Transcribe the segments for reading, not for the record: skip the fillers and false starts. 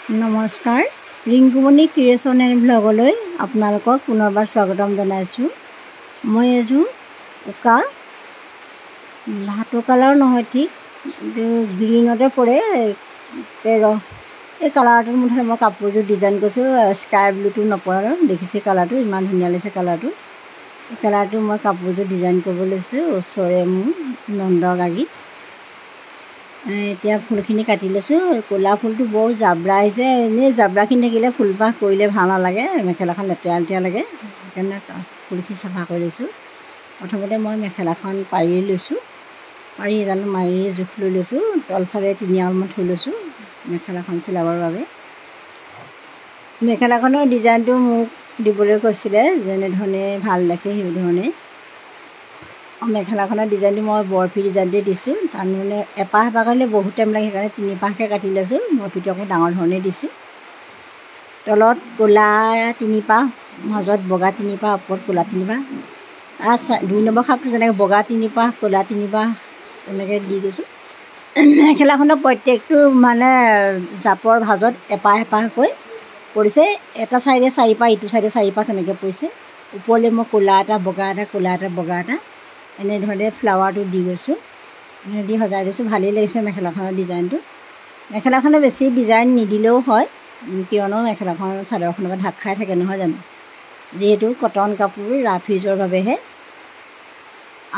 নমস্কাৰ, Rinkumoni creation and ব্লগলৈ আপোনালোকক পুনৰবাৰ স্বাগতম জনাইছোঁ। মই এযোৰ উকা ভাটৌ কালাৰ নহয়, ঠিক গ্ৰীণতে পৰে। এই কালাৰটোৰ মুঠতে মই কাপোৰযোৰ ডিজাইন কৰিছোঁ। স্কাই ব্লুটো নপৰে, দেখিছে কালাৰটো ইমান ধুনীয়া লাগিছে। কালাৰটো এই কালাৰটো মই কাপোৰযোৰ ডিজাইন কৰিব লৈছোঁ ওচৰে মোৰ নন্দগাগীত। এতিয়া ফুলখিনি কাটি লৈছোঁ। ক'লা ফুলটো বৰ জাবৰা আহিছে। এনেই জাবৰাখিনি থাকিলে ফুলপাহ কৰিলে ভাল নালাগে, মেখেলাখন লেতেৰা লেতেৰা লাগে। সেইকাৰণে ফুলখিনি চাফা কৰি লৈছোঁ। প্ৰথমতে মই মেখেলাখন পাৰি লৈছোঁ। পাৰি এডাল মাৰি জোখ লৈ লৈছোঁ। তলফালে 3 আঙুলমান থৈ লৈছোঁ মেখেলাখন চিলাবৰ বাবে। মেখেলাখনৰ ডিজাইনটো মোক দিবলৈ কৈছিলে, যেনেধৰণে ভাল দেখে সেইধৰণে। মেখেলাখনৰ ডিজাইনটো মই বৰফি ডিজাইনটোৱে দিছোঁ। তাৰমানে এপাহ এপাহ কৰিলে বহুত টাইম লাগে, সেইকাৰণে 3 পাহকৈ কাটি লৈছোঁ। বৰফিটো আকৌ ডাঙৰ ধৰণে দিছোঁ। তলত ক'লা 3 পাহ, মাজত বগা 3 পাহ, ওপৰত ক'লা 3 পাহ। 2 নম্বৰ খাপটো যেনেকৈ বগা 3 পাহ, ক'লা 3 পাহ তেনেকৈ দি গৈছোঁ। মেখেলাখনৰ প্ৰত্যেকটো মানে জাপৰ ভাজত এপাহ এপাহকৈ পৰিছে। এটা চাইডে 4 পাহ, ইটো চাইডে 4 পাহ তেনেকৈ পৰিছে। ওপৰলৈ মই ক'লা এটা, বগা এটা, ক'লা এটা, বগা এটা এনেধৰণে ফ্লাৱাৰটো দি গৈছোঁ। দি সজাই দিছোঁ। ভালেই লাগিছে মেখেলাখনৰ ডিজাইনটো। মেখেলাখনে বেছি ডিজাইন নিদিলেও হয়, কিয়নো মেখেলাখন চাদৰখনৰ পৰা ঢাক খাই থাকে নহয় জানো। যিহেতু কটন কাপোৰ, ৰাফ ইউজৰ বাবেহে।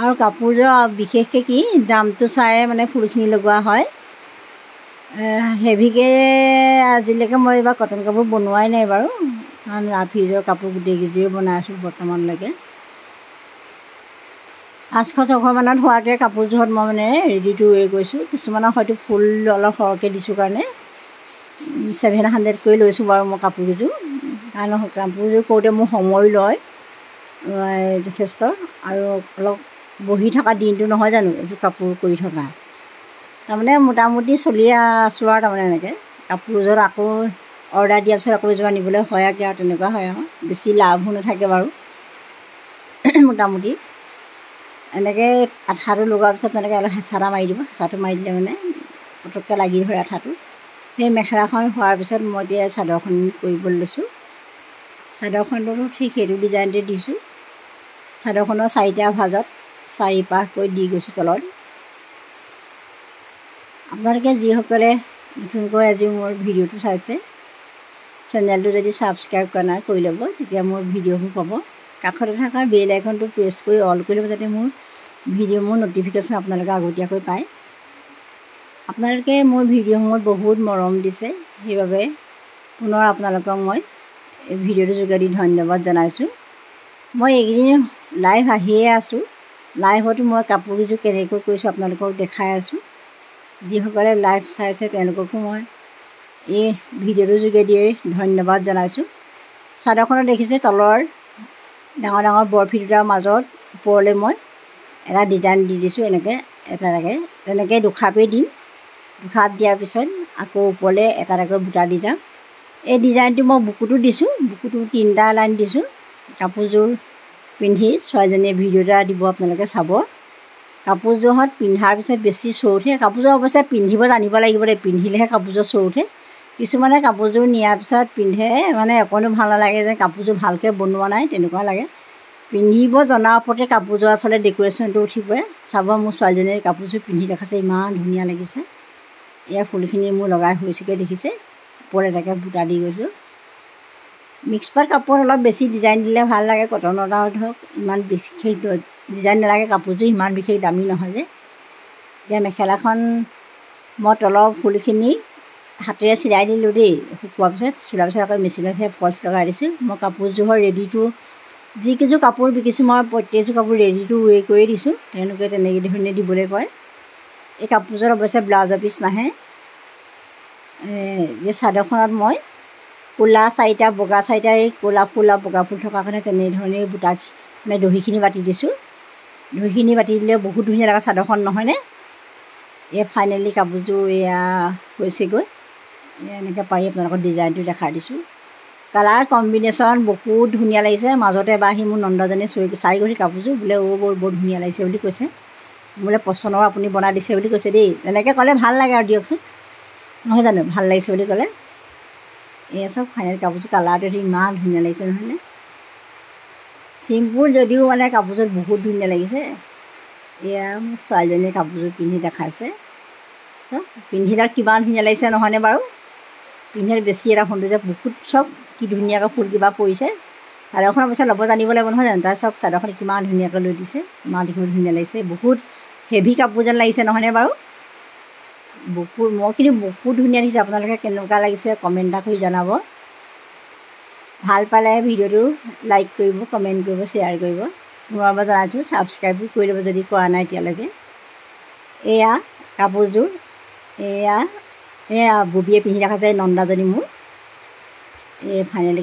আৰু কাপোৰযোৰ বিশেষকৈ কি দামটো চাই মানে ফুলখিনি লগোৱা হয়। হেভিকৈ আজিলৈকে মই এইবাৰ কটন কাপোৰ বনোৱাই নাই বাৰু, কাৰণ ৰাফ ইউজৰ কাপোৰ গোটেইকেইযোৰে বনাই আছোঁ বৰ্তমানলৈকে। 500-600 মানত হোৱাকৈ কাপোৰযোৰত মই মানে ৰেডি টু ৱেৰ কৰিছোঁ। কিছুমানৰ হয়তো ফুল অলপ সৰহকৈ দিছোঁ কাৰণে 700 কৰি লৈছোঁ বাৰু মই কাপোৰকেইযোৰ। কাৰণ কাপোৰযোৰ কৰোঁতে মোৰ সময় লয় যথেষ্ট, আৰু অলপ বহি থকা দিনটো নহয় জানো এযোৰ কাপোৰ কৰি থকা। তাৰমানে মোটামুটি চলি আছোঁ আৰু তাৰমানে এনেকৈ কাপোৰযোৰত আকৌ অৰ্ডাৰ দিয়াৰ পিছত আকৌ এযোৰ আনিবলৈ হয়গৈ আৰু তেনেকুৱা হয় আৰু বেছি লাভো নাথাকে বাৰু। মোটামুটি এনেকৈ আঠাটো লগোৱাৰ পিছত তেনেকৈ অলপ হেঁচা এটা মাৰি দিব। হেঁচাটো মাৰি দিলে মানে পটককৈ লাগি ধৰে আঠাটো। সেই মেখেলাখন হোৱাৰ পিছত মই এতিয়া চাদৰখন কৰিবলৈ লৈছোঁ। চাদৰখনতো ঠিক সেইটো ডিজাইনতে দিছোঁ। চাদৰখনৰ 4টা ভাজত 4 পাহকৈ দি গৈছোঁ তলত। আপোনালোকে যিসকলে নতুনকৈ আজি মোৰ ভিডিঅ'টো চাইছে, চেনেলটো যদি ছাবস্ক্ৰাইব কৰা নাই কৰি ল'ব, তেতিয়া মোৰ ভিডিঅ'বোৰ পাব। কাষতে থকা বেল আইকনটো প্ৰেছ কৰি অল কৰি ল'ব, যাতে মোৰ ন'টিফিকেশ্যন আপোনালোকে আগতীয়াকৈ পায়। আপোনালোকে মোৰ ভিডিঅ'সমূহত বহুত মৰম দিছে, সেইবাবে পুনৰ আপোনালোকক মই এই ভিডিঅ'টোৰ যোগেদি ধন্যবাদ জনাইছোঁ। মই এইকেইদিন লাইভ আহিয়ে আছোঁ। লাইভতো মই কাপোৰকেইযোৰ কেনেকৈ কৰিছোঁ আপোনালোকক দেখাই আছোঁ। যিসকলে লাইভ চাইছে তেওঁলোককো মই এই ভিডিঅ'টোৰ যোগেদিয়ে ধন্যবাদ জনাইছোঁ। চাদৰখনত দেখিছে তলৰ ডাঙৰ ডাঙৰ বৰফি দুটাৰ মাজত ওপৰলৈ মই এটা ডিজাইন দি দিছোঁ। এনেকৈ এটাকৈ তেনেকৈ দুখাপেই দিম। দুখাপ দিয়াৰ পিছত আকৌ ওপৰলৈ এটা এটাকৈ বুটা দি যাম। এই ডিজাইনটো মই বুকুটো দিছোঁ। বুকুটো 3টা লাইন দিছোঁ। কাপোৰযোৰ পিন্ধি ছোৱালীজনীয়ে ভিডিঅ' এটা দিব, আপোনালোকে চাব। কাপোৰযোৰত পিন্ধাৰ পিছত বেছি চৌ উঠে। কাপোৰযোৰ অৱশ্যে পিন্ধিব জানিব লাগিব দেই, পিন্ধিলেহে কাপোৰযোৰ চৌ উঠে। কিছুমানে কাপোৰযোৰ নিয়াৰ পিছত পিন্ধে মানে অকণো ভাল নালাগে, যে কাপোৰযোৰ ভালকৈ বনোৱা নাই তেনেকুৱা লাগে। পিন্ধিব জনাৰ ওপৰতে কাপোৰযোৰ আচলতে ডেক'ৰেশ্যনটো উঠি পৰে। চাব মোৰ ছোৱালীজনীয়ে কাপোৰযোৰ পিন্ধি দেখাইছে, ইমান ধুনীয়া লাগিছে। এয়া ফুলখিনি মোৰ লগাই হৈছেগৈ দেখিছে। ওপৰত এটাকৈ বুটা দি গৈছোঁ। মিক্স পাট কাপোৰত অলপ বেছি ডিজাইন দিলে ভাল লাগে। কটনত আৰু ধৰক ইমান বিশেষ ডিজাইন নালাগে, কাপোৰযোৰ ইমান বিশেষ দামী নহয় যে। এতিয়া মেখেলাখন মই তলৰ ফুলখিনি হাতেৰে চিলাই দিলোঁ দেই। শুকোৱাৰ পিছত চিলোৱাৰ পিছত আকৌ মেচিনতহে ফলচ লগাই দিছোঁ। মই কাপোৰযোৰৰ ৰেডি টু যিকেইযোৰ কাপোৰ বিকিছোঁ মই প্ৰত্যেকযোৰ কাপোৰ ৰেডি টু ৱেৰ কৰি দিছোঁ। তেওঁলোকে তেনেকৈ ধৰণে দিবলৈ কয়। এই কাপোৰযোৰত অৱশ্যে ব্লাউজৰ পিচ নাহে। এই চাদৰখনত মই ক'লা 4টা, বগা 4টা, এই ক'লা ফুল আৰু বগা ফুল থকাৰ কাৰণে তেনেধৰণেই বুটা মানে দহিখিনি বাতি দিছোঁ। দহিখিনি বাতি দিলে বহুত ধুনীয়া লগা চাদৰখন নহয়নে। এই ফাইনেলি কাপোৰযোৰ এয়া হৈছেগৈ। এনেকৈ পাৰি আপোনালোকৰ ডিজাইনটো দেখাই দিছোঁ। কালাৰ কম্বিনেশ্যন বহুত ধুনীয়া লাগিছে। মাজতে এবাৰ আহি মোৰ নন্দজনীয়ে চাই গ'ল কাপোৰযোৰ, বোলে বৰ ধুনীয়া লাগিছে বুলি কৈছে। বোলে পচন্দৰ আপুনি বনাই দিছে বুলি কৈছে দেই। তেনেকৈ ক'লে ভাল লাগে আৰু দিয়কচোন, নহয় জানো। ভাল লাগিছে বুলি ক'লে এয়া চব ফাইনেল কাপোৰযোৰ কালাৰটো ইমান ধুনীয়া লাগিছে নহয়নে? চিম্পুল যদিও মানে কাপোৰযোৰ বহুত ধুনীয়া লাগিছে। এয়া মোৰ ছোৱালীজনীয়ে কাপোৰযোৰ পিন্ধি দেখাইছে, চব পিন্ধিলে কিমান ধুনীয়া লাগিছে নহয়নে বাৰু? পিন্ধিলে বেছি এটা সৌন্দৰ্য বহুত চব কি ধুনীয়াকৈ ফুল কিবা পৰিছে। চাদৰখনৰ পিছত ল'ব জানিব লাগিব নহয় জানো? তাৰ চব চাদৰখন কিমান ধুনীয়াকৈ লৈ দিছে, ইমান দেখিবলৈ ধুনীয়া লাগিছে। বহুত হেভি কাপোৰ যেন লাগিছে নহয়নে বাৰু? মই কিন্তু বহুত ধুনীয়া দেখিছোঁ। আপোনালোকে কেনেকুৱা লাগিছে কমেণ্ট এটা কৰি জনাব। ভাল পালে ভিডিঅ'টো লাইক কৰিব, কমেণ্ট কৰিব, শ্বেয়াৰ কৰিব। মোৰ এবাৰ জনাইছোঁ ছাবস্ক্ৰাইবো কৰি ল'ব যদি কৰা নাই এতিয়ালৈকে। এয়া কাপোৰযোৰ, এয়া ববিয়ে পিন্ধি দেখাইছে নন্দাজনী মোৰ। এই ফাইনেলি